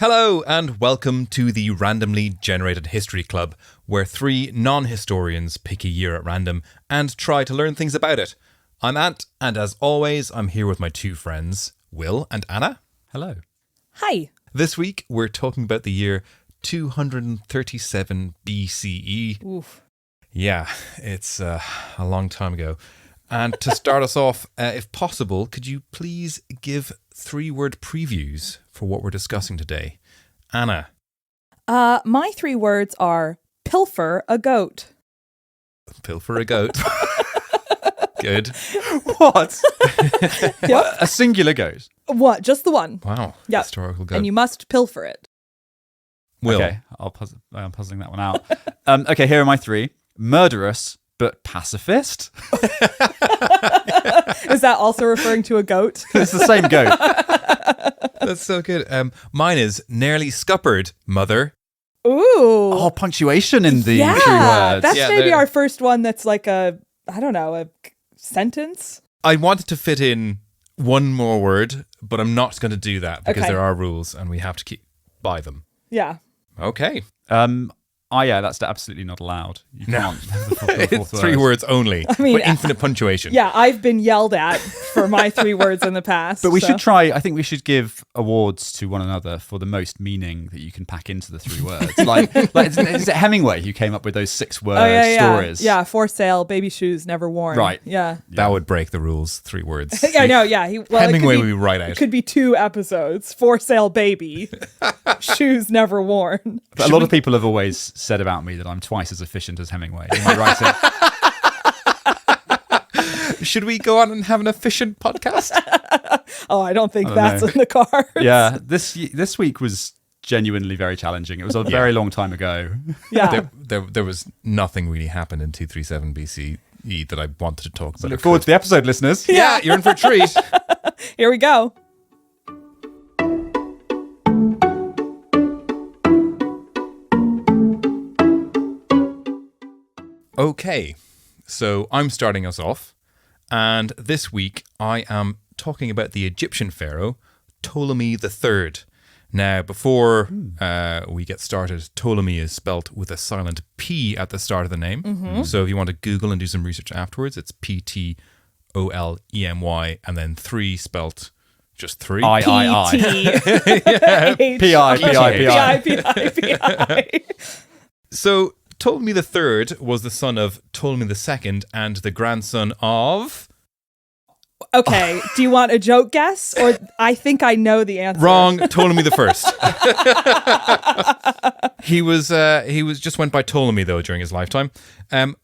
Hello and welcome to the Randomly Generated History Club, where three non-historians pick a year at random and try to learn things about it. I'm Ant, and as always, I'm here with my two friends, Will and Anna. Hello. Hi. This week, we're talking about the year 237 BCE. Oof. Yeah, it's a long time ago. And to start us off, if possible, could you please give 3-word previews for what we're discussing today? Anna. My 3 words are pilfer a goat. Pilfer a goat. Good. What? Yep. A singular goat? What? Just the one. Wow. Yep. Historical goat. And you must pilfer it. Will. Okay, I'm puzzling that one out. Okay, here are my 3. Murderous, but pacifist. Is that also referring to a goat? It's the same goat. That's so good. Mine is nearly scuppered, mother. Ooh. Oh, punctuation in the 3 words. That's maybe they're- our first one that's like a sentence. I wanted to fit in one more word, but I'm not going to do that because Okay. there are rules and we have to keep by them. Yeah. Okay. Yeah, that's absolutely not allowed. You can't. have the fourth It's 3 word. words only, mean, with infinite punctuation. Yeah, I've been yelled at for my 3 words in the past. But we so. should try, I think we should give awards to one another for the most meaning that you can pack into the 3 words. like is it Hemingway who came up with those 6-word stories? Yeah, for sale, baby shoes never worn. Right. Yeah. That would break the rules, 3 words. Yeah, I know, yeah. Hemingway would be right out. It could be 2 episodes. For sale baby. Shoes never worn. But a lot of people have always said about me that I'm twice as efficient as Hemingway in my writing. Should we go on and have an efficient podcast? Oh, I don't think I don't that's know. in the cards. Yeah, this week was genuinely very challenging. It was a very long time ago. Yeah. There was nothing really happened in 237 BCE that I wanted to talk about. Look forward to the episode, listeners. Yeah, you're in for a treat. Here we go. Okay, so I'm starting us off, and this week I am talking about the Egyptian pharaoh, Ptolemy III. Now, before we get started, Ptolemy is spelt with a silent P at the start of the name. Mm-hmm. So if you want to Google and do some research afterwards, it's Ptolemy, and then 3 spelt just 3. I. P-I. P-I. So Ptolemy III was the son of Ptolemy II and the grandson of... Okay, do you want a joke guess? Or I think I know the answer. Wrong, Ptolemy I. He was just went by Ptolemy though during his lifetime.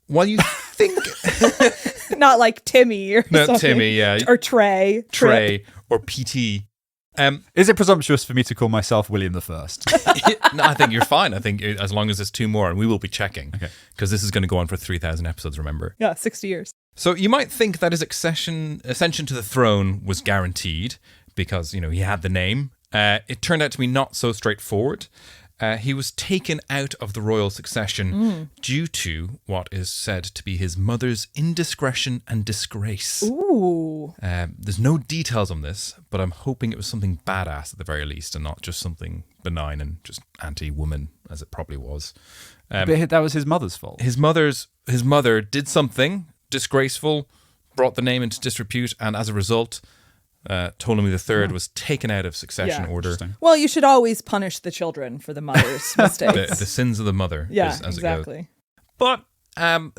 While you think Not like Timmy or something. Timmy, yeah, Or Trey. Trey or PT. Is it presumptuous for me to call myself William the First? No, I think you're fine. I think as long as there's 2 more, and we will be checking because this is going to go on for 3,000 episodes. Remember? Yeah, 60 years. So you might think that his ascension to the throne was guaranteed because, he had the name. It turned out to be not so straightforward. He was taken out of the royal succession due to what is said to be his mother's indiscretion and disgrace. Ooh. There's no details on this, but I'm hoping it was something badass at the very least and not just something benign and just anti-woman as it probably was. But that was his mother's fault. His mother did something disgraceful, brought the name into disrepute, and as a result, Ptolemy III was taken out of succession order. Well, you should always punish the children for the mother's mistakes. The sins of the mother, yeah, as exactly. it goes. But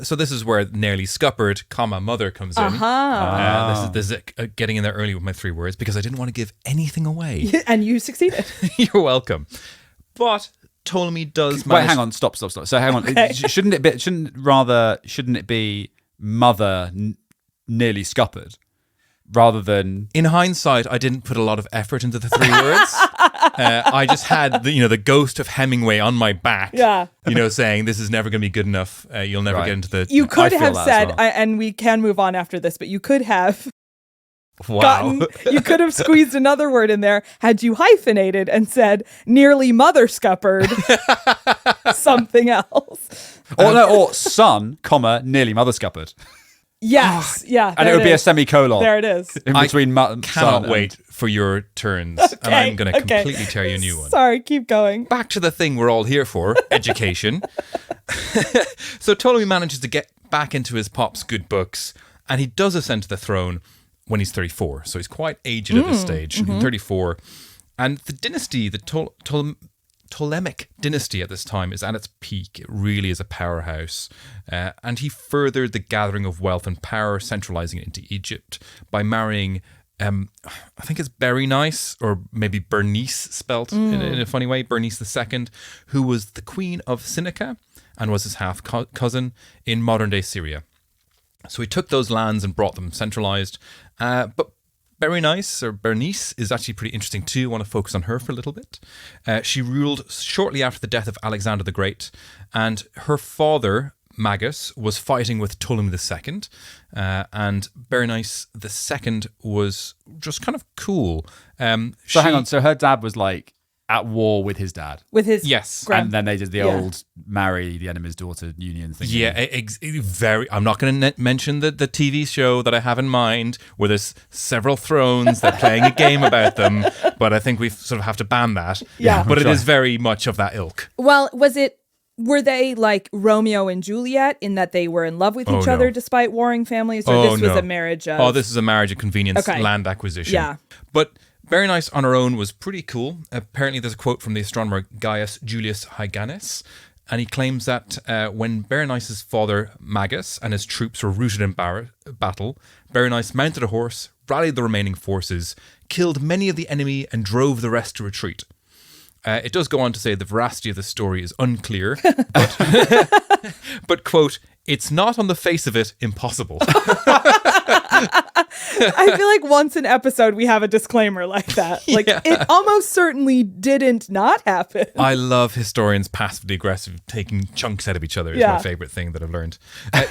so this is where nearly scuppered, mother comes in. This is getting in there early with my 3 words because I didn't want to give anything away. And you succeeded. You're welcome. But Ptolemy does Wait, manage... hang on, stop. So hang on. Okay. Shouldn't it be mother nearly scuppered rather than... In hindsight, I didn't put a lot of effort into the 3 words. I just had the ghost of Hemingway on my back. Yeah. Saying this is never going to be good enough. You'll never get into the... You could feel have that said, as well. and we can move on after this, but you could have Wow. you could have squeezed another word in there had you hyphenated and said nearly mother scuppered something else. Or son, nearly mother scuppered. Yes. Yeah. And it would be a semicolon. There it is. In between Cannot wait for your turns, and I'm going to completely tear you a new one. Sorry, keep going. Back to the thing we're all here for, education. So Ptolemy manages to get back into his pop's good books, and he does ascend to the throne when he's 34. So he's quite aged at this stage, 34. And the dynasty, the Ptolemaic dynasty at this time is at its peak. It really is a powerhouse. And he furthered the gathering of wealth and power, centralizing it into Egypt by marrying, I think it's Berenice, or maybe Bernice spelt in a funny way, Bernice II, who was the queen of Sinica and was his half-cousin in modern-day Syria. So he took those lands and brought them centralized. But Berenice is actually pretty interesting too. I want to focus on her for a little bit. She ruled shortly after the death of Alexander the Great, and her father, Magus, was fighting with Ptolemy II, and Berenice II was just kind of cool. So hang on, so her dad was like at war with his dad. With his And then they did the old marry the enemy's daughter union thing. Yeah, I'm not going to mention the TV show that I have in mind where there's several thrones. They're playing a game about them, but I think we sort of have to ban that. Yeah. But it is very much of that ilk. Well, were they like Romeo and Juliet in that they were in love with each other despite warring families, or this was a marriage of... this is a marriage of convenience, land acquisition. Yeah. But Berenice on her own was pretty cool. Apparently there's a quote from the astronomer Gaius Julius Hyginus, and he claims that when Berenice's father Magus and his troops were routed in battle, Berenice mounted a horse, rallied the remaining forces, killed many of the enemy, and drove the rest to retreat. It does go on to say the veracity of the story is unclear, but quote, it's not on the face of it impossible. I feel like once an episode we have a disclaimer like that. Like it almost certainly didn't not happen. I love historians passively aggressive, taking chunks out of each other is my favourite thing that I've learned.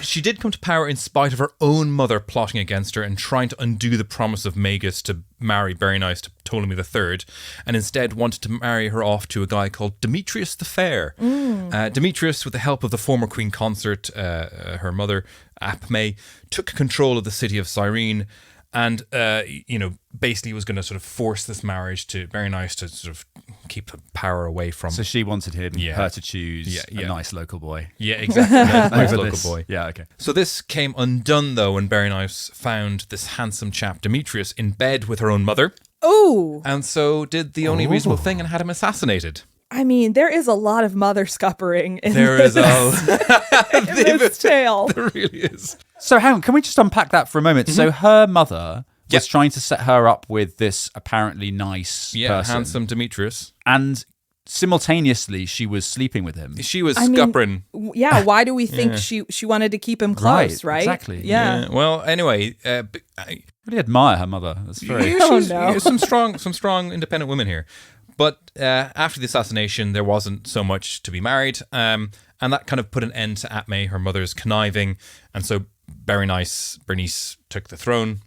She did come to power in spite of her own mother plotting against her and trying to undo the promise of Magus to marry Berenice to Ptolemy III, and instead wanted to marry her off to a guy called Demetrius the Fair. Demetrius, with the help of the former queen consort, her mother, Apme, took control of the city of Cyrene, and basically was going to sort of force this marriage to Berenice to sort of keep the power away from. So she wanted her to choose a nice local boy. Yeah, exactly. Nice local boy. Yeah, okay. So this came undone though when Berenice found this handsome chap Demetrius in bed with her own mother. Oh, and so did the only reasonable thing and had him assassinated. I mean, there is a lot of mother scuppering in this tale. There really is. So hang on, can we just unpack that for a moment? So her mother was trying to set her up with this apparently nice person. Handsome Demetrius. And simultaneously she was sleeping with him. She was scuppering. Why do we think she wanted to keep him close, right? Exactly. Yeah. Well, anyway, I really admire her mother. That's very some strong independent women here. But after the assassination, there wasn't so much to be married, and that kind of put an end to Apme, her mother's conniving, and so Berenice took the throne.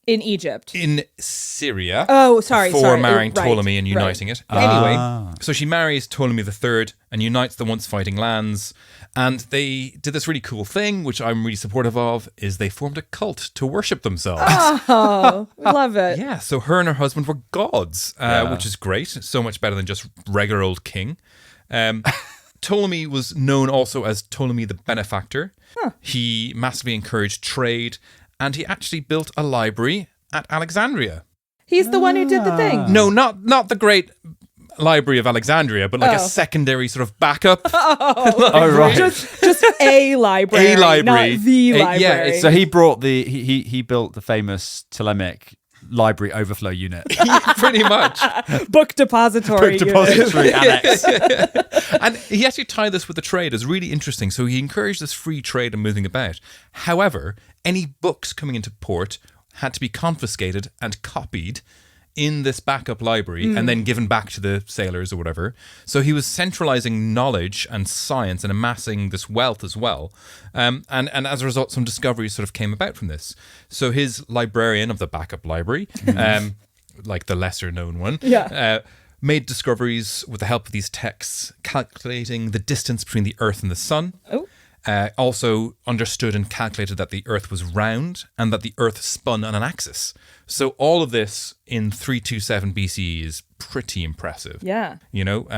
In Egypt. In Syria. Oh, sorry. Before marrying Ptolemy and uniting it. Anyway, so she marries Ptolemy III and unites the once fighting lands. And they did this really cool thing, which I'm really supportive of, is they formed a cult to worship themselves. Oh, love it. Yeah, so her and her husband were gods, which is great. So much better than just regular old king. Ptolemy was known also as Ptolemy the Benefactor. He massively encouraged trade, and he actually built a library at Alexandria. He's the one who did the thing. No, not the great Library of Alexandria, but like a secondary sort of backup. Right. Just a library. A library. Not the library. Yeah, so he brought he built the famous Ptolemaic Library Overflow Unit. Pretty much. Book depository annex. And he actually tied this with the trade. It's really interesting. So he encouraged this free trade and moving about. However, any books coming into port had to be confiscated and copied in this backup library and then given back to the sailors or whatever. So he was centralizing knowledge and science and amassing this wealth as well. And as a result, some discoveries sort of came about from this. So his librarian of the backup library, like the lesser known one, made discoveries with the help of these texts, calculating the distance between the Earth and the Sun. also understood and calculated that the Earth was round and that the Earth spun on an axis. So all of this in 327 BCE is pretty impressive. Yeah. You know,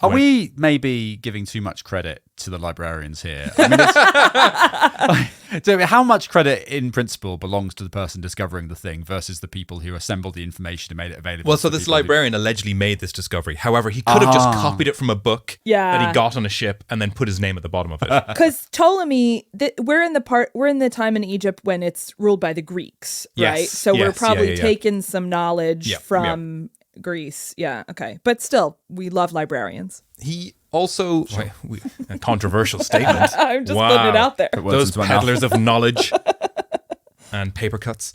are we maybe giving too much credit to the librarians here? I mean, so how much credit in principle belongs to the person discovering the thing versus the people who assembled the information and made it available? Well, so this librarian allegedly made this discovery. However, he could have just copied it from a book that he got on a ship and then put his name at the bottom of it. Because Ptolemy, we're in the time in Egypt when it's ruled by the Greeks, right? Yes, So we're yes, probably taking some knowledge from Greece. Yeah, okay. But still, we love librarians. He also, a controversial statement. I'm just putting it out there. Those peddlers of knowledge and paper cuts.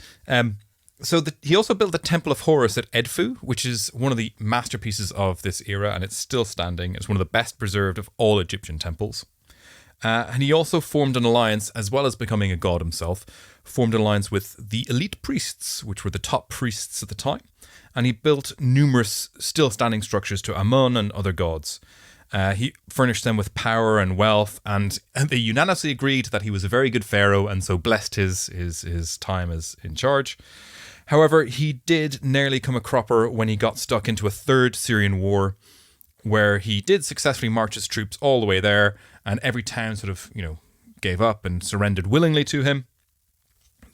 He also built the Temple of Horus at Edfu, which is one of the masterpieces of this era, and it's still standing. It's one of the best preserved of all Egyptian temples. And he also formed an alliance, as well as becoming a god himself, formed an alliance with the elite priests, which were the top priests at the time. And he built numerous still standing structures to Amun and other gods. He furnished them with power and wealth, and they unanimously agreed that he was a very good pharaoh, and so blessed his time as in charge. However, he did nearly come a cropper when he got stuck into a third Syrian war, where he did successfully march his troops all the way there, and every town sort of, gave up and surrendered willingly to him.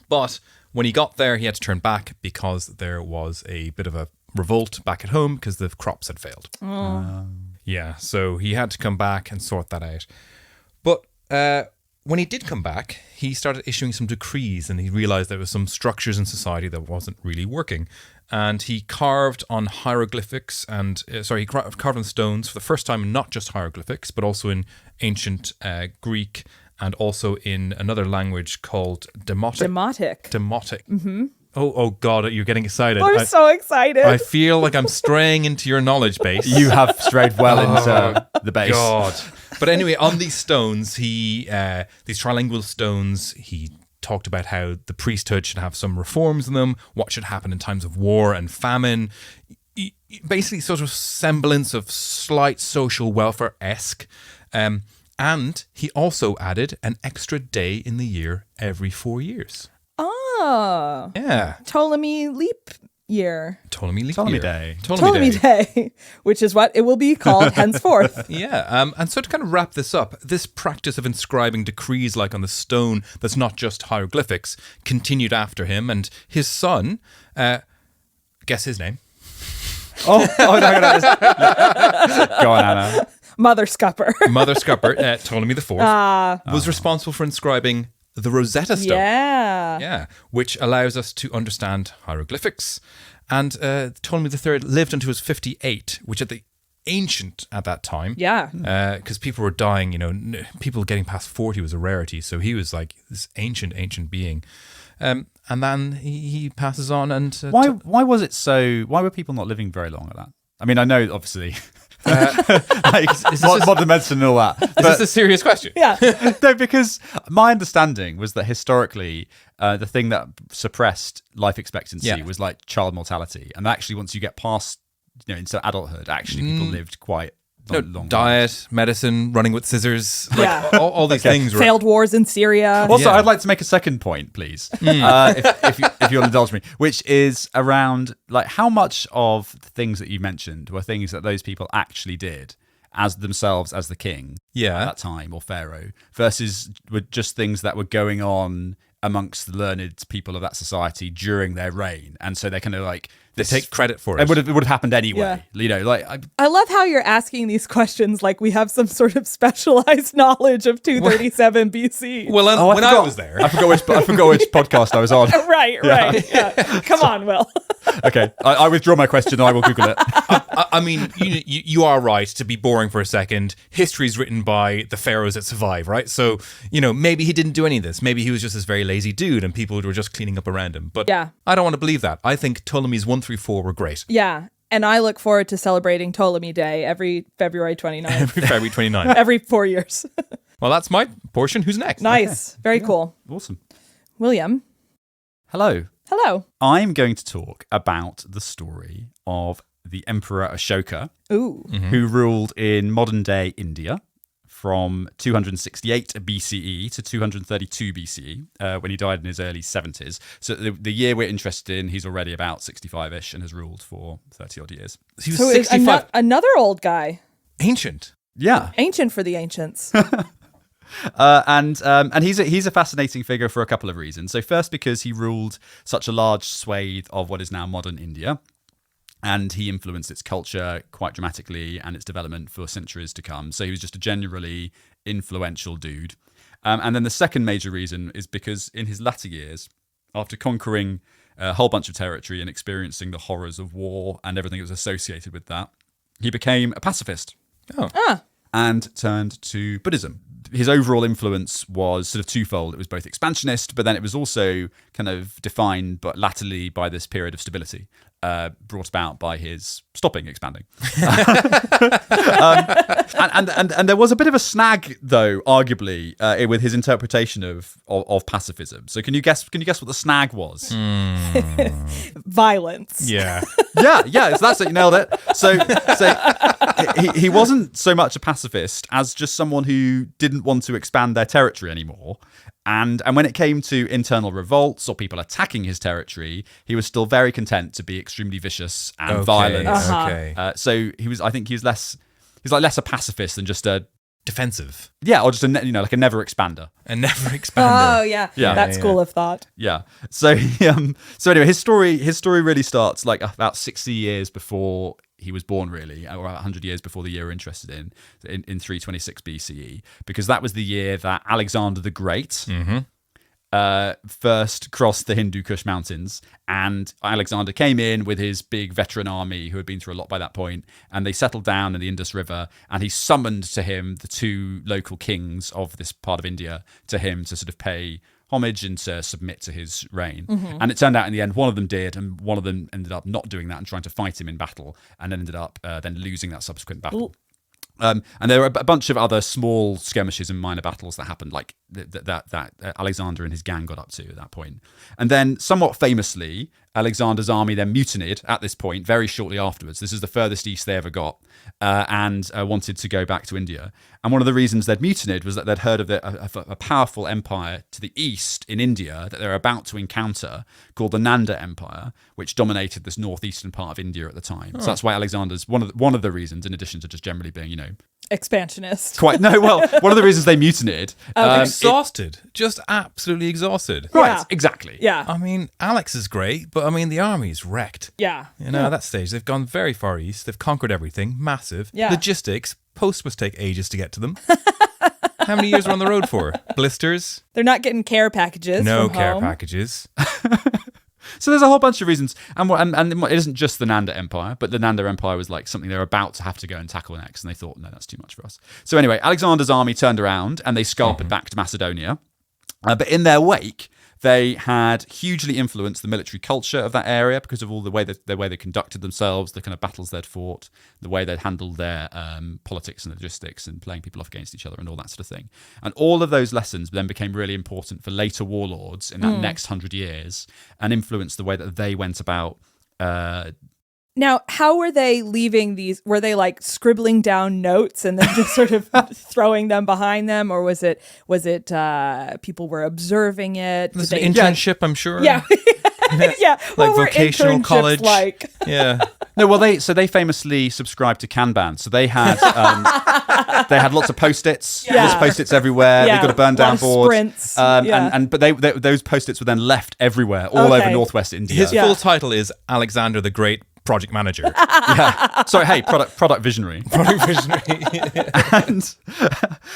But when he got there, he had to turn back because there was a bit of a revolt back at home because the crops had failed. Yeah, so he had to come back and sort that out. But when he did come back, he started issuing some decrees, and he realized there was some structures in society that wasn't really working. And he carved on hieroglyphics he carved on stones for the first time, not just hieroglyphics, but also in ancient Greek and also in another language called Demotic. Mm-hmm. Oh God, you're getting excited. I'm so excited. I feel like I'm straying into your knowledge base. You have strayed well into the base. God. But anyway, on these stones, these trilingual stones, he talked about how the priesthood should have some reforms in them, what should happen in times of war and famine, basically sort of semblance of slight social welfare-esque. And he also added an extra day in the year every 4 years. Oh. Yeah. Ptolemy leap year. Ptolemy Day. Ptolemy Day, which is what it will be called henceforth. Yeah. And so to kind of wrap this up, this practice of inscribing decrees like on the stone that's not just hieroglyphics continued after him, and his son, guess his name? No. Go on, Anna. Mother Scupper, Ptolemy IV, was responsible for inscribing the Rosetta Stone. Yeah, which allows us to understand hieroglyphics. And Ptolemy III lived until he was 58, which at that time. Yeah. Because people were dying, people getting past 40 was a rarity. So he was like this ancient being. And then he passes on. And why were people not living very long at that? I mean, I know, obviously... modern medicine and all that. Is this a serious question? Yeah. No, because my understanding was that historically, the thing that suppressed life expectancy was like child mortality, and actually, once you get past, into adulthood, actually people lived quite long. Diet, medicine, running with scissors, all these things. Failed wars in Syria. Also, I'd like to make a second point, please, if you'll indulge me, which is around like how much of the things that you mentioned were things that those people actually did as themselves as the king at that time or pharaoh versus were just things that were going on amongst the learned people of that society during their reign, and so they're kind of like they take credit for it. It would have happened anyway. I love how you're asking these questions like we have some sort of specialized knowledge of 237 BC. Well, I was there, I forgot which podcast I was on. Right. Yeah. Come on, Will. Okay, I withdraw my question. I will Google it. I mean, you are right to be boring for a second. History is written by the pharaohs that survive, right? So maybe he didn't do any of this. Maybe he was just this very lazy dude, and people were just cleaning up around him. But I don't want to believe that. I think Ptolemy's 1 through 4 were great. Yeah. And I look forward to celebrating Ptolemy Day every February 29th. Every February 29th. Every 4 years. Well, that's my portion. Who's next? Nice. Very cool. Awesome. William. Hello. I'm going to talk about the story of the Emperor Ashoka, who ruled in modern-day India from 268 BCE to 232 BCE, when he died in his early 70s. So the year we're interested in, he's already about 65-ish and has ruled for 30-odd years. He was So 65. another old guy. Ancient. Yeah. Ancient for the ancients. And he's a fascinating figure for a couple of reasons. So first, because he ruled such a large swathe of what is now modern India, and he influenced its culture quite dramatically and its development for centuries to come. So he was just a generally influential dude. And then the second major reason is because in his latter years, after conquering a whole bunch of territory and experiencing the horrors of war and everything that was associated with that, he became a pacifist. And turned to Buddhism. His overall influence was sort of twofold. It was both expansionist, but then it was also kind of defined, but latterly by this period of stability brought about by his stopping expanding. And there was a bit of a snag, though, arguably, with his interpretation of pacifism. So can you guess what the snag was? Violence. Yeah. Yeah. So that's it. You nailed it. So he wasn't so much a pacifist as just someone who didn't want to expand their territory anymore. And when it came to internal revolts or people attacking his territory, he was still very content to be extremely vicious and violent. Okay. So I think he's less a pacifist than just a Defensive. or just like a never expander. A never expander. Oh yeah, that school of thought. Yeah. So anyway, his story really starts like about 60 years before he was born, really, or 100 years before the year we're interested in 326 BCE, because that was the year that Alexander the Great first crossed the Hindu Kush Mountains, and Alexander came in with his big veteran army who had been through a lot by that point, and they settled down in the Indus River, and he summoned to him the two local kings of this part of India to him to sort of pay homage and to submit to his reign. And it turned out in the end one of them did, and one of them ended up not doing that and trying to fight him in battle, and then ended up then losing that subsequent battle. And there were a bunch of other small skirmishes and minor battles that happened, like that Alexander and his gang got up to at that point. And then, somewhat famously, Alexander's army then mutinied at this point very shortly afterwards. This is the furthest east they ever got, and wanted to go back to India. And one of the reasons they'd mutinied was that they'd heard of a powerful empire to the east in India that they were about to encounter, called the Nanda Empire, which dominated this northeastern part of India at the time. So that's why Alexander's one of the reasons, in addition to just generally being, Expansionist. One of the reasons they mutinied. Exhausted. Just absolutely exhausted. Right, Yeah. exactly. Yeah. I mean, Alex is great, but I mean, the army's wrecked. Yeah. At that stage, they've gone very far east. They've conquered everything. Massive. Yeah. Logistics. Post must take ages to get to them. How many years are on the road for? Blisters? They're not getting care packages. No from care home. packages. So there's a whole bunch of reasons, and it isn't just the Nanda Empire, but the Nanda Empire was like something they're about to have to go and tackle next, and they thought, no, that's too much for us. So anyway, Alexander's army turned around and they scarpered back to Macedonia, but in their wake, they had hugely influenced the military culture of that area because of all the way they conducted themselves, the kind of battles they'd fought, the way they'd handled their politics and logistics and playing people off against each other and all that sort of thing. And all of those lessons then became really important for later warlords in that next 100 years and influenced the way that they went about. Now, how were they leaving these? Were they like scribbling down notes and then just sort of throwing them behind them, or was it people were observing it? There's an internship, I'm sure. Yeah. Yeah. Like What were vocational internships college. like? Yeah. No, well, they famously subscribed to Kanban, so they had lots of post-its, Yeah. lots of post-its everywhere. Yeah. They got a burn A lot down of board, sprints. Yeah. but those post-its were then left everywhere, all over Okay. northwest India. His full title is Alexander the Great, Project Manager. Yeah. Sorry, hey, product visionary. Project Visionary.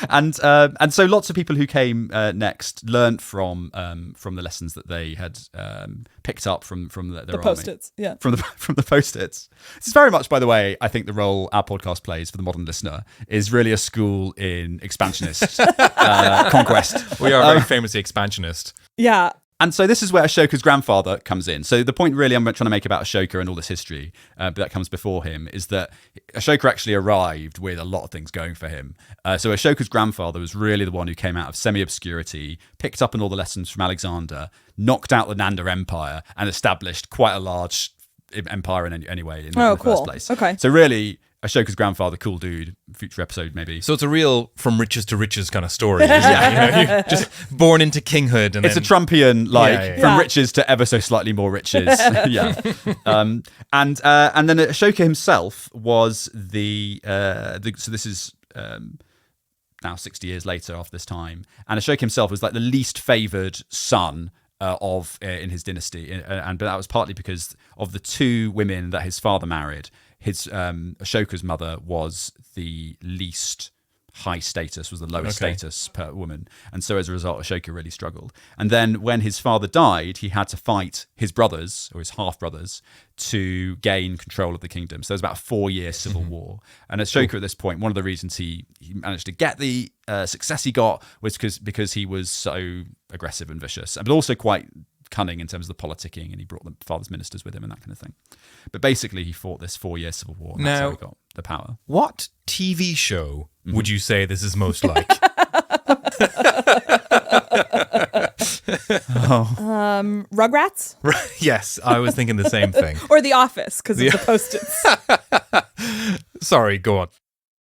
and so lots of people who came next learned from the lessons that they had picked up from their The army. post-its. Yeah. From the post-its. This is very much, by the way, I think the role our podcast plays for the modern listener is really a school in expansionist conquest. We are very famously expansionist. Yeah. And so this is where Ashoka's grandfather comes in. So the point really I'm trying to make about Ashoka and all this history, but that comes before him, is that Ashoka actually arrived with a lot of things going for him. So Ashoka's grandfather was really the one who came out of semi-obscurity, picked up on all the lessons from Alexander, knocked out the Nanda Empire, and established quite a large empire in any way in the cool. first place. Okay. So really, Ashoka's grandfather, cool dude, future episode maybe. So it's a real from riches to riches kind of story. Isn't it? You're just born into kinghood. And It's then... a Trumpian, Yeah. from riches to ever so slightly more riches. Yeah. And then Ashoka himself was so this is now 60 years later after this time. And Ashoka himself was like the least favored son in his dynasty. But that was partly because of the two women that his father married. His Ashoka's mother was the least high status, was the lowest status per woman, and so as a result Ashoka really struggled. And then when his father died, he had to fight his brothers or his half brothers to gain control of the kingdom. So there's about a 4-year civil war. And Ashoka at this point, one of the reasons he managed to get the success he got was because he was so aggressive and vicious, but also quite cunning in terms of the politicking, and he brought the father's ministers with him and that kind of thing. But basically he fought this 4-year civil war, and that's how he got the power. What TV show would you say this is most like? Rugrats? Yes, I was thinking the same thing. Or The Office, because of the Post-its. Sorry, go on.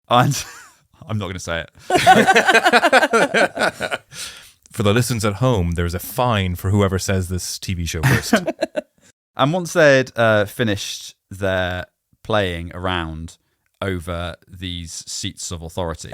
And I'm not going to say it. For the listeners at home, there's a fine for whoever says this TV show first. And once they'd finished their playing around over these seats of authority,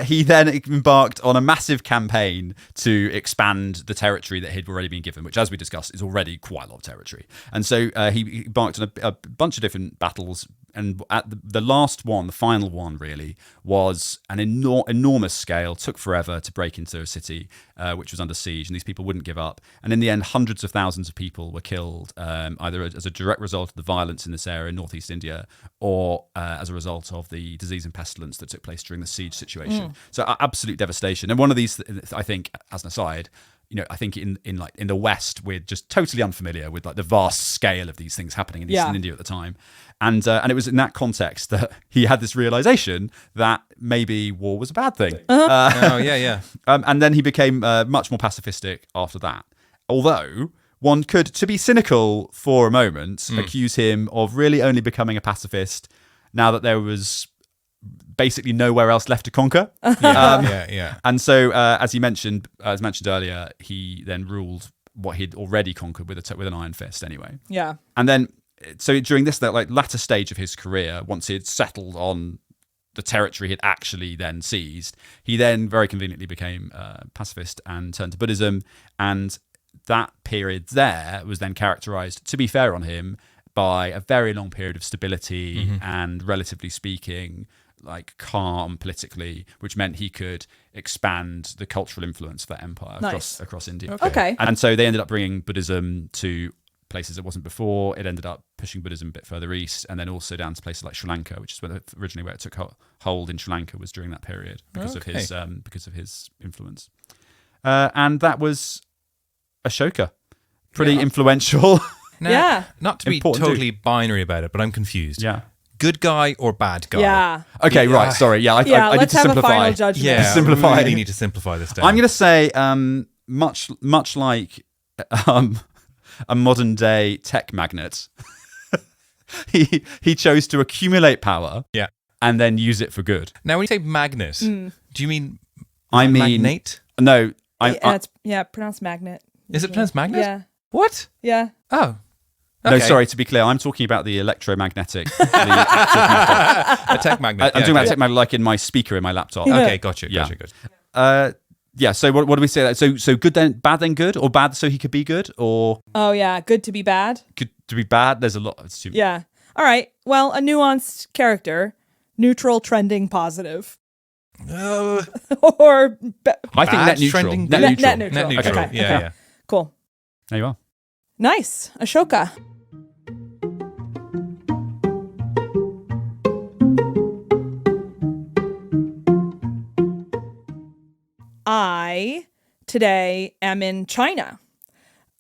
he then embarked on a massive campaign to expand the territory that he'd already been given, which, as we discussed, is already quite a lot of territory. And so he embarked on a bunch of different battles. And at the last one, the final one, really, was an enormous scale, took forever to break into a city, which was under siege, and these people wouldn't give up. And in the end, hundreds of thousands of people were killed, either as a direct result of the violence in this area in northeast India, or as a result of the disease and pestilence that took place during the siege situation. So absolute devastation. And one of these, I think, as an aside, I think in the West, we're just totally unfamiliar with like the vast scale of these things happening in Eastern India at the time. And it was in that context that he had this realization that maybe war was a bad thing. And then he became much more pacifistic after that. Although one could, to be cynical for a moment, accuse him of really only becoming a pacifist now that there was basically nowhere else left to conquer. And so, as mentioned earlier, he then ruled what he'd already conquered with an iron fist anyway. Yeah. And then, so during that latter stage of his career, once he had settled on the territory he'd actually then seized, he then very conveniently became pacifist and turned to Buddhism. And that period there was then characterized, to be fair on him, by a very long period of stability and, relatively speaking, like calm politically, which meant he could expand the cultural influence of that empire across India. Okay. And so they ended up bringing Buddhism to places it wasn't before. It ended up pushing Buddhism a bit further east, and then also down to places like Sri Lanka, which is originally where it took hold in Sri Lanka, was during that period because of his influence. And that was Ashoka, pretty influential. Now, not to be Important totally binary about it, but I'm confused. Yeah. Good guy or bad guy? Yeah. Okay, right. Sorry. Yeah, I need let's to have simplify. a final judgment. Yeah, Simplify. we really need to simplify this down. I'm going to say, much like a modern day tech magnate, he chose to accumulate power, and then use it for good. Now, when you say magnet, do you mean magnate? No, It's pronounced magnet. Is it pronounced magnet? Yeah. What? Yeah. Oh. No, Okay. sorry. To be clear, I'm talking about the electromagnetic. A tech magnet. I'm talking about tech magnet, like in my speaker in my laptop. Okay, gotcha. Yeah. Good. So what do we say? So good then, bad then good, or bad so he could be good, or Oh, yeah. Good to be bad. good to be bad? There's a lot. Yeah. All right. Well, a nuanced character. Neutral, trending, positive. Or I think net neutral. trending, Net good. neutral. Net neutral. Okay. Yeah. Cool. There you are. Nice. Ashoka. I today am in China,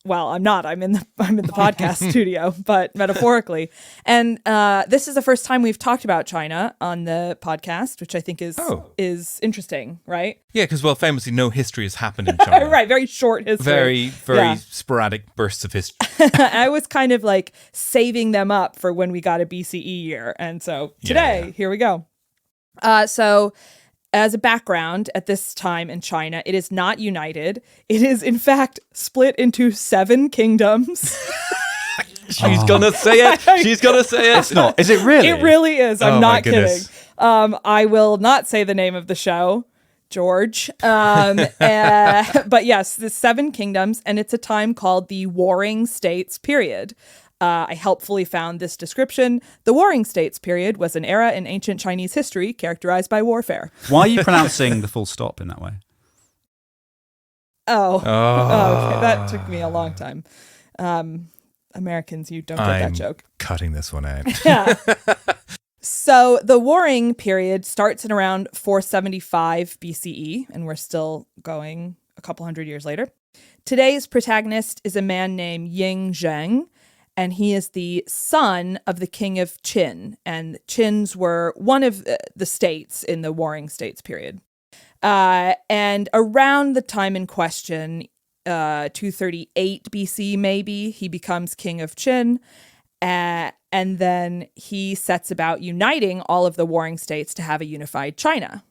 Well, I'm not. I'm in the podcast studio, but metaphorically. And this is the first time we've talked about China on the podcast, which I think is interesting, right? Yeah, because, well, famously, no history has happened in China. Right, very short history. Very sporadic bursts of history. I was kind of like saving them up for when we got a BCE year. And so today, here we go. So as a background, at this time in China, it is not united. It is, in fact, split into 7 kingdoms. She's going to say it. She's going to say it. It's not. Is it really? It really is. I'm not kidding. Goodness. I will not say the name of the show, George. But yes, the 7 kingdoms, and it's a time called the Warring States period. I helpfully found this description. The Warring States period was an era in ancient Chinese history characterized by warfare. Why are you pronouncing the full stop in that way? Oh, okay. That took me a long time. Americans, you don't get that joke. Cutting this one out. Yeah. So the Warring period starts in around 475 BCE, and we're still going a couple hundred years later. Today's protagonist is a man named Ying Zheng, and he is the son of the king of Qin. And Qins were one of the states in the Warring States period. And around the time in question, 238 BC maybe, he becomes king of Qin. And then he sets about uniting all of the warring states to have a unified China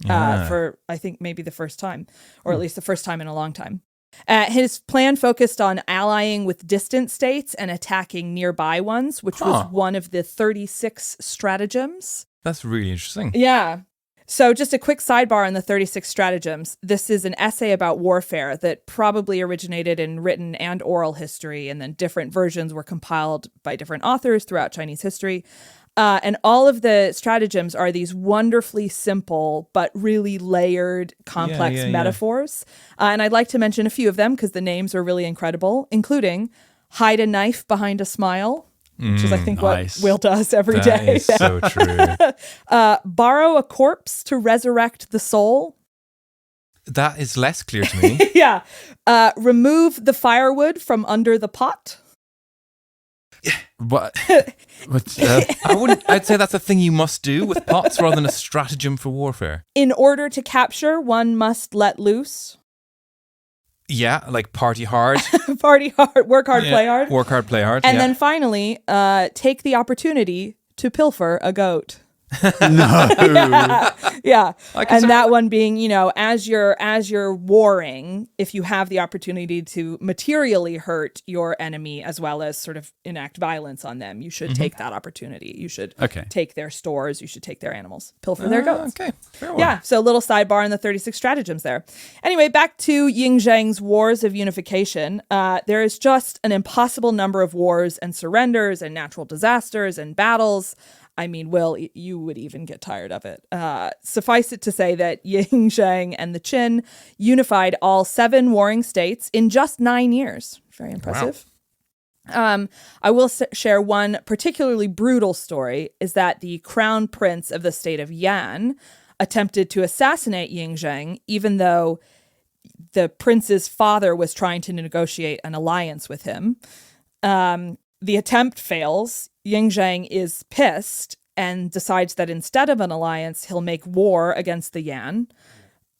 for, I think, maybe the first time, or at least the first time in a long time. His plan focused on allying with distant states and attacking nearby ones, which was one of the 36 stratagems. That's really interesting. Yeah. So just a quick sidebar on the 36 stratagems. This is an essay about warfare that probably originated in written and oral history, and then different versions were compiled by different authors throughout Chinese history. And all of the stratagems are these wonderfully simple but really layered, complex metaphors. And I'd like to mention a few of them because the names are really incredible, including hide a knife behind a smile, which is, I think, what Will does every day. That is so true. Borrow a corpse to resurrect the soul. That is less clear to me. Yeah. Remove the firewood from under the pot. What? I'd say that's a thing you must do with pots rather than a stratagem for warfare. In order to capture, one must let loose. Yeah, like party hard. Party hard, work hard, play hard. Work hard, play hard. And then finally, take the opportunity to pilfer a goat. No. Yeah. And that one being, as you're warring, if you have the opportunity to materially hurt your enemy as well as sort of enact violence on them, you should take that opportunity. You should take their stores. You should take their animals, pilfer their goats. Okay. Fair one. Yeah. So a little sidebar on the 36 stratagems there. Anyway, back to Ying Zheng's Wars of Unification. There is just an impossible number of wars and surrenders and natural disasters and battles. I mean, Will, you would even get tired of it. Suffice it to say that Ying Zheng and the Qin unified all 7 warring states in just 9 years. Very impressive. Wow. I will share one particularly brutal story, is that the crown prince of the state of Yan attempted to assassinate Ying Zheng, even though the prince's father was trying to negotiate an alliance with him. The attempt fails. Ying Zheng is pissed and decides that instead of an alliance, he'll make war against the Yan.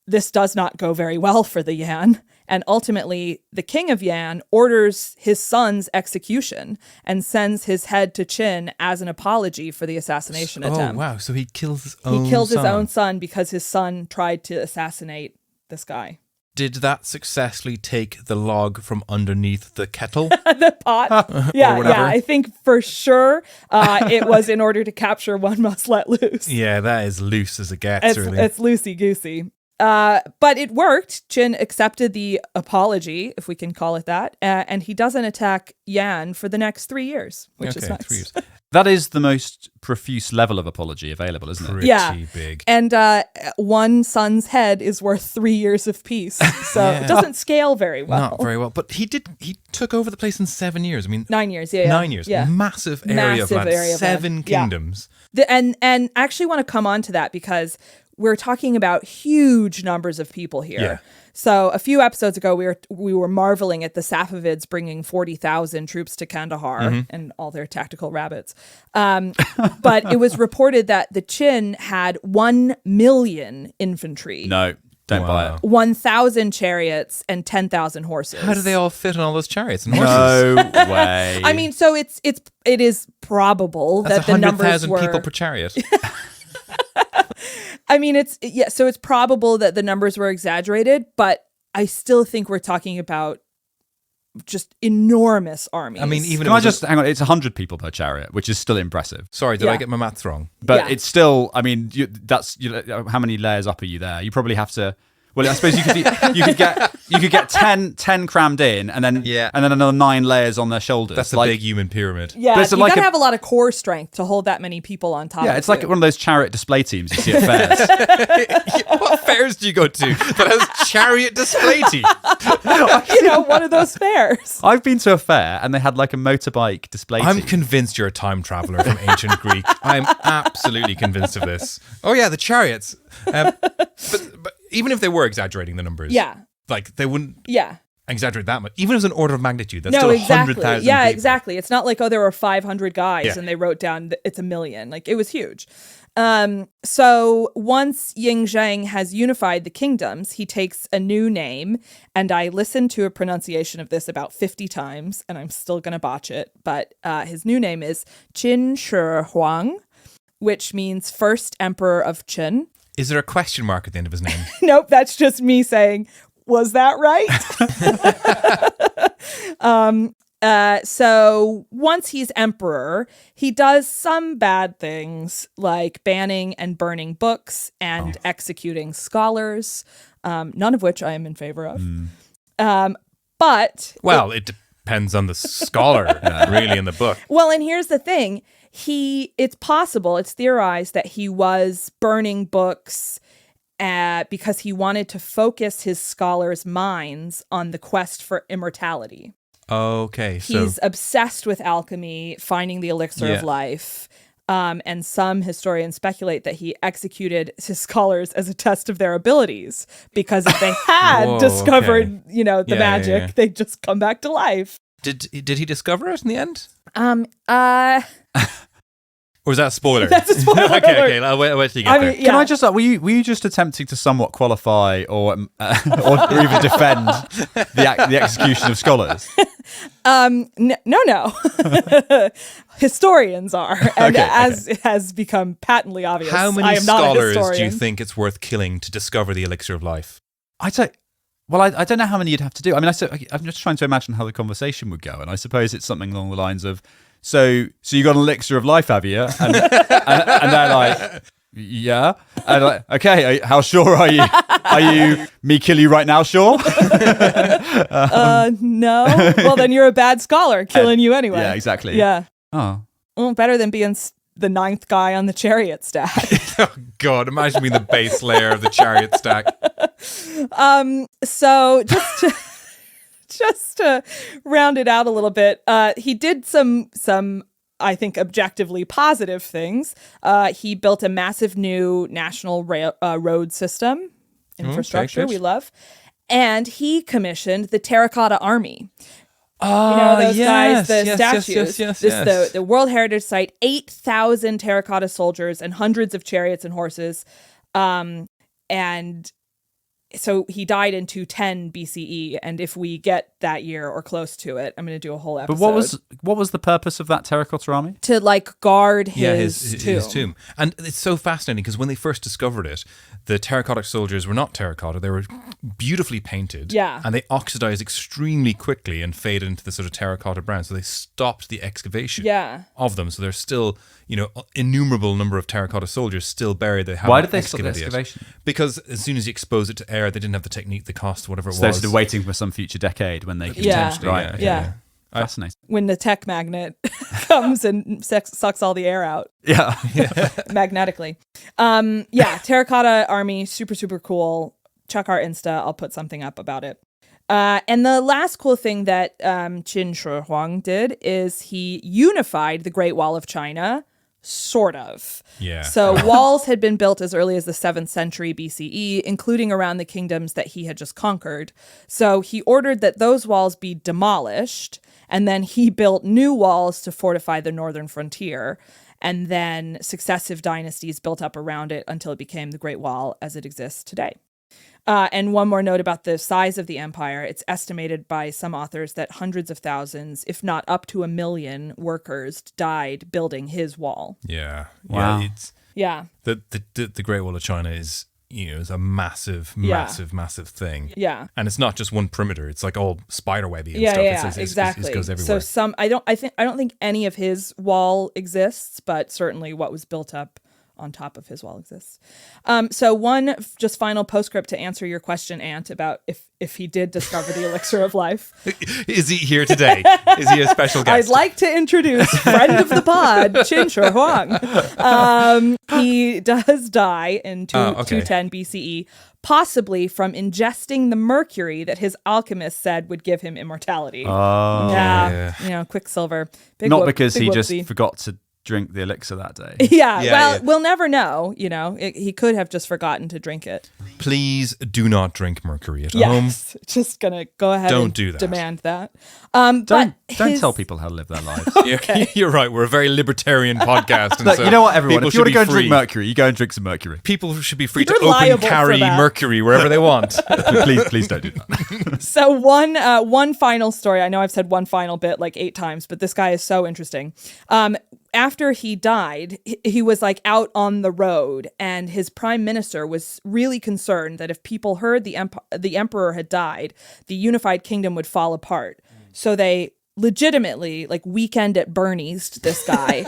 This does not go very well for the Yan. And ultimately, the king of Yan orders his son's execution and sends his head to Qin as an apology for the assassination attempt. Oh, wow. So he kills his own son. He kills his own son because his son tried to assassinate this guy. Did that successfully take the log from underneath the kettle? The pot? Yeah, I think for sure it was in order to capture, one must let loose. Yeah, that is loose as it gets, really. It's loosey-goosey. But it worked. Qin accepted the apology, if we can call it that, and he doesn't attack Yan for the next 3 years, which is nice. 3 years. That is the most profuse level of apology available, isn't it? Pretty big. And one son's head is worth 3 years of peace. So it doesn't scale very well. Not very well. But he took over the place in 7 years. I mean, 9 years, 9 years. Yeah. Massive area of land. 7 kingdoms. Yeah. And I actually want to come on to that because we're talking about huge numbers of people here. Yeah. So a few episodes ago, we were marveling at the Safavids bringing 40,000 troops to Kandahar and all their tactical rabbits. But it was reported that the Qin had 1 million infantry. No, don't buy it. 1,000 chariots and 10,000 horses. How do they all fit on all those chariots and horses? No way. I mean, so it is probable That's that the numbers 100,000 were people per chariot. I mean, so it's probable that the numbers were exaggerated, but I still think we're talking about just enormous armies. I mean, even Can I just hang on? It's 100 people per chariot, which is still impressive. Sorry, did Yeah. I get my maths wrong? But Yeah. it's still, I mean, how many layers up are you there? You probably have to. Well, I suppose you could get 10 crammed in, and then another 9 layers on their shoulders. That's a big human pyramid. Yeah, But it's you like gotta a- have a lot of core strength to hold that many people on top. Yeah, of it's like you. one of those chariot display teams you see at fairs. What fairs do you go to that has chariot display team? one of those fairs. I've been to a fair, and they had like a motorbike display I'm team. convinced you're a time traveler from ancient Greek. I'm absolutely convinced of this. Oh yeah, the chariots. But even if they were exaggerating the numbers, Yeah, like they wouldn't yeah. exaggerate that much. Even as an order of magnitude, that's No, still exactly. 100,000 Yeah, people. exactly. It's not like, there were 500 guys Yeah. and they wrote down it's 1 million. Like, it was huge. So once Ying Zheng has unified the kingdoms, he takes a new name, and I listened to a pronunciation of this about 50 times, and I'm still going to botch it, but his new name is Qin Shi Huang, which means first emperor of Qin. Is there a question mark at the end of his name? Nope, that's just me saying, was that right? So once he's emperor, he does some bad things like banning and burning books and executing scholars, none of which I am in favor of. But Well, it depends on the scholar, really, in the book. well, and here's the thing. It's possible, it's theorized that he was burning books because he wanted to focus his scholars' minds on the quest for immortality. Okay, so He's obsessed with alchemy, finding the elixir of life. And some historians speculate that he executed his scholars as a test of their abilities, because if they had Whoa, discovered, the Yeah, magic, yeah. they'd just come back to life. did he discover it in the end? Or is that a spoiler? That's a spoiler alert. Okay, I'll wait till you get there. Can I just were you just attempting to somewhat qualify or even defend the execution of scholars? No. Historians are, and Okay, as it has become patently obvious, How I many am not a scholars do historian. you think it's worth killing to discover the elixir of life? I don't know how many you'd have to do. I mean, I'm just trying to imagine how the conversation would go, and I suppose it's something along the lines of, so you got an elixir of life, have you? And they're like, yeah. And like, okay, how sure are you? Are you me kill you right now? Sure. No. Well, then you're a bad scholar, killing you anyway. Yeah, exactly. Yeah. Oh, Well, better than being the 9th guy on the chariot stack. Oh God, imagine being the base layer of the chariot stack. So just to round it out a little bit, he did some I think objectively positive things. He built a massive new national road system infrastructure good. we love, and he commissioned the Terracotta Army. Oh, Those guys, the statues. Yes. The World Heritage Site, 8,000 terracotta soldiers and hundreds of chariots and horses. And so he died in 210 BCE. And if we get that year or close to it, I'm going to do a whole episode. but what was the purpose of that terracotta army? to guard his his tomb. And it's so fascinating because when they first discovered it, the terracotta soldiers were not terracotta. They were beautifully painted. Yeah. And they oxidized extremely quickly and faded into the sort of terracotta brown. So they stopped the excavation of them. So there's still, innumerable number of terracotta soldiers still buried. Why did they stop the excavation? Because as soon as you expose it to air, they didn't have the technique, the cost, whatever it So was. they're waging for some future decade when they can Yeah. Potentially, Right. Yeah. Fascinating. when the tech magnet comes and sucks all the air out Yeah. magnetically. Terracotta Army, super, super cool. Check our Insta. I'll put something up about it. And the last cool thing that Qin Shi Huang did is he unified the Great Wall of China sort of. Yeah. So walls had been built as early as the 7th century BCE, including around the kingdoms that he had just conquered. So he ordered that those walls be demolished, and then he built new walls to fortify the northern frontier. And then successive dynasties built up around it until it became the Great Wall as it exists today. And one more note about the size of the empire. It's estimated by some authors that hundreds of thousands, if not up to 1 million workers died building his wall. Yeah. Wow. Yeah. It's Yeah. the Great Wall of China is is a massive thing. Yeah. And it's not just one perimeter. It's like all spiderwebby and Yeah, stuff. yeah, It goes everywhere. So I don't think any of his wall exists, but certainly what was built up on top of his wall exists. So one just final postscript to answer your question, Ant, about if he did discover the elixir of life. Is he here today? Is he a special guest? I'd like to introduce friend of the pod, Qin Shi Huang. He does die in 210 BCE, possibly from ingesting the mercury that his alchemist said would give him immortality. Oh. Yeah. Quicksilver. Not because he whoopsie. just forgot to drink the elixir that day. Yeah, we'll never know. He could have just forgotten to drink it. Please do not drink mercury at home. Yes, just gonna go ahead and do that. demand that. Don't tell people how to live their lives. Okay. You're right. We're a very libertarian podcast. And Look, so you know what, everyone? people If you want to should go be and drink free. mercury, you go and drink some mercury. People should be free You're to open liable for carry that. mercury wherever they want. Please don't do that. So one final story. I know I've said one final bit like 8 times, but this guy is so interesting. After he died, he was like out on the road, and his prime minister was really concerned that if people heard the emperor had died, the unified kingdom would fall apart. So they legitimately like weekend at Bernie's this guy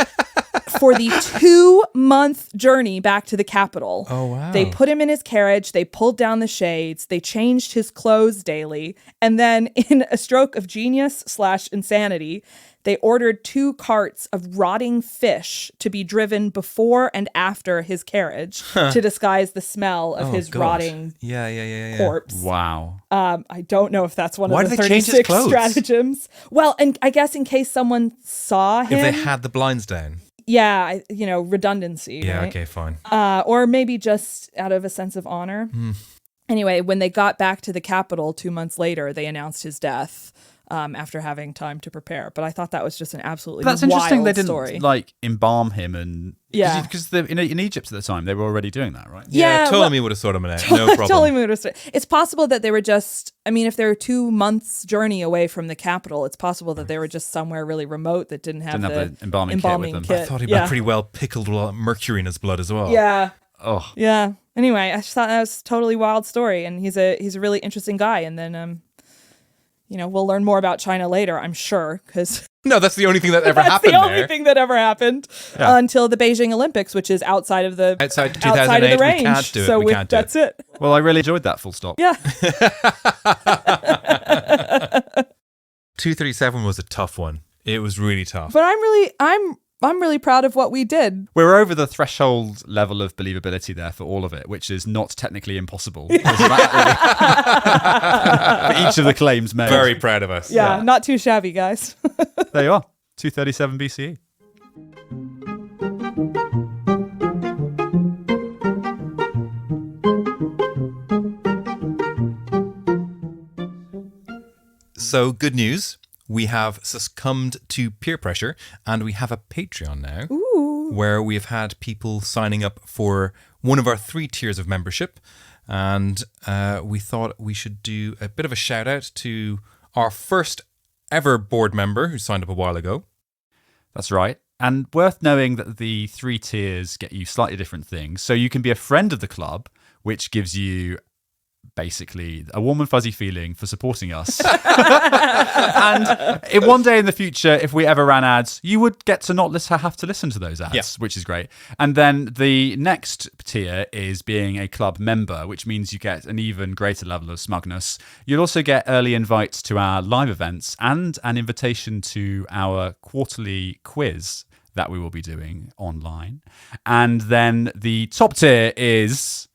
for the 2-month journey back to the capital. Oh, wow. They put him in his carriage, they pulled down the shades, they changed his clothes daily, and then in a stroke of genius / insanity, they ordered 2 carts of rotting fish to be driven before and after his carriage to disguise the smell of his God. rotting Yeah. corpse. Wow. I don't know if that's one Why of the did they change his 36 clothes? stratagems. Well, and I guess in case someone saw him. If they had the blinds down. Yeah, redundancy. Yeah, right? okay, fine. Or maybe just out of a sense of honor. Anyway, when they got back to the capital 2 months later, they announced his death after having time to prepare. But I thought that was just an absolutely That's wild interesting. They didn't story. like embalm him and because in Egypt at the time they were already doing that, right? Yeah, Ptolemy would have sorted him out. No problem. Totally moved us. It's possible that they were just, if they're 2 months journey away from the capital, it's possible that they were just somewhere really remote that didn't have the embalming kit with them. I thought he pretty well pickled a lot of mercury in his blood as well. Yeah. Oh. Yeah. Anyway, I just thought that was a totally wild story, and he's a really interesting guy. And then, we'll learn more about China later, I'm sure, because No, that's the only thing that ever happened the only there. thing that ever happened until the Beijing Olympics, which is outside of the Outside of 2008, the range. we can't do it. So we can't do that's it. it. Well, I really enjoyed that full stop. Yeah. 237 was a tough one. It was really tough. But I'm really proud of what we did. We're over the threshold level of believability there for all of it, which is not technically impossible. For each of the claims made. Very proud of us. Yeah, not too shabby, guys. There you are. 237 BCE. So, good news. We have succumbed to peer pressure, and we have a Patreon now. Ooh. Where we have had people signing up for one of our 3 tiers of membership. And we thought we should do a bit of a shout out to our first ever board member who signed up a while ago. That's right. And worth knowing that the 3 tiers get you slightly different things. So you can be a friend of the club, which gives you basically a warm and fuzzy feeling for supporting us. And in one day in the future, if we ever ran ads, you would get to not have to listen to those ads, which is great. And then the next tier is being a club member, which means you get an even greater level of smugness. You'll also get early invites to our live events and an invitation to our quarterly quiz that we will be doing online. And then the top tier is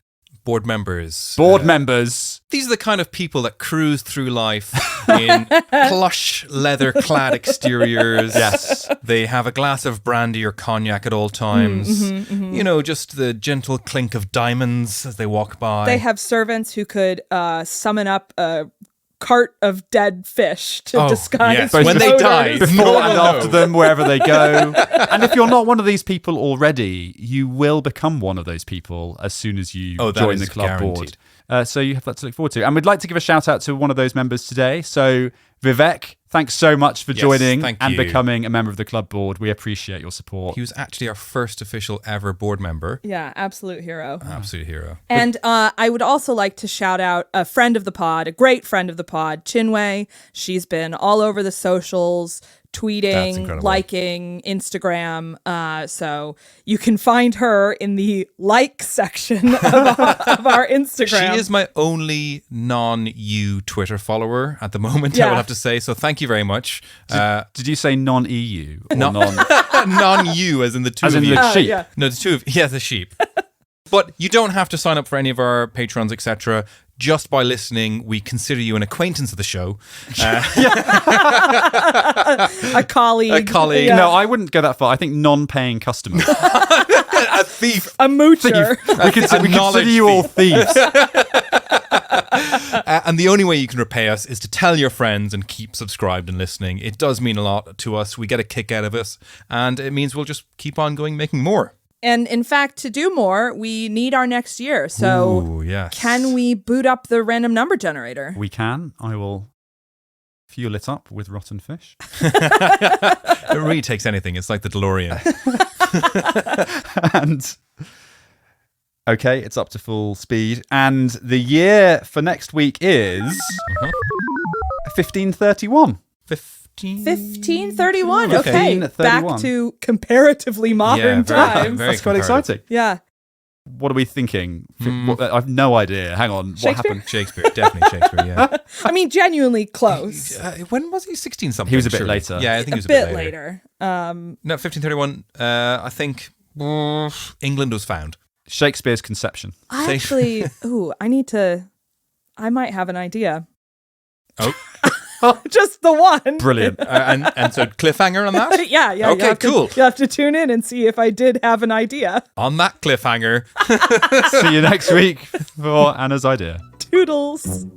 board members. Board members. These are the kind of people that cruise through life in plush leather-clad exteriors. Yes. They have a glass of brandy or cognac at all times. You know, just the gentle clink of diamonds as they walk by. They have servants who could summon up a cart of dead fish to disguise yes. When they odors. die. Before and after them, wherever they go. And if you're not one of these people already, you will become one of those people as soon as you join the club board. So you have that to look forward to. And we'd like to give a shout out to one of those members today. So Vivek, thanks so much for joining and becoming a member of the club board. We appreciate your support. He was actually our first official ever board member. Yeah, absolute hero. Absolute hero. And I would also like to shout out a friend of the pod, a great friend of the pod, Chinwei. She's been all over the socials, tweeting, liking, Instagram. So you can find her in the like section of our Instagram. She is my only non-EU Twitter follower at the moment, I would have to say. So thank you very much. Did you say non-EU? Or non-EU, as in the two as of in you. the sheep? Yeah. No, the two of you. Yeah, the sheep. But you don't have to sign up for any of our patrons, etc. Just by listening, we consider you an acquaintance of the show. A colleague. Yeah. No, I wouldn't go that far. I think non-paying customer. A thief. A moocher. We consider you all thieves. And the only way you can repay us is to tell your friends and keep subscribed and listening. It does mean a lot to us. We get a kick out of it. And it means we'll just keep on going, making more. And in fact, to do more, we need our next year. So can we boot up the random number generator? We can. I will fuel it up with rotten fish. It really takes anything. It's like the DeLorean. And okay, it's up to full speed. And the year for next week is 1531. 1531. Okay. 1531. Back to comparatively modern times. That's quite exciting. Yeah. What are we thinking? I have no idea. Hang on. What happened? Shakespeare. Definitely Shakespeare, yeah. I mean, genuinely close. When was he? 16 something? He was a bit later. Yeah, I think he was a bit later. No, 1531. I think England was found. Shakespeare's conception. I actually, I might have an idea. Oh. Just the one. Brilliant. And so cliffhanger on that? Yeah. Okay, cool. You have to tune in and see if I did have an idea. On that cliffhanger. See you next week for Anna's idea. Toodles.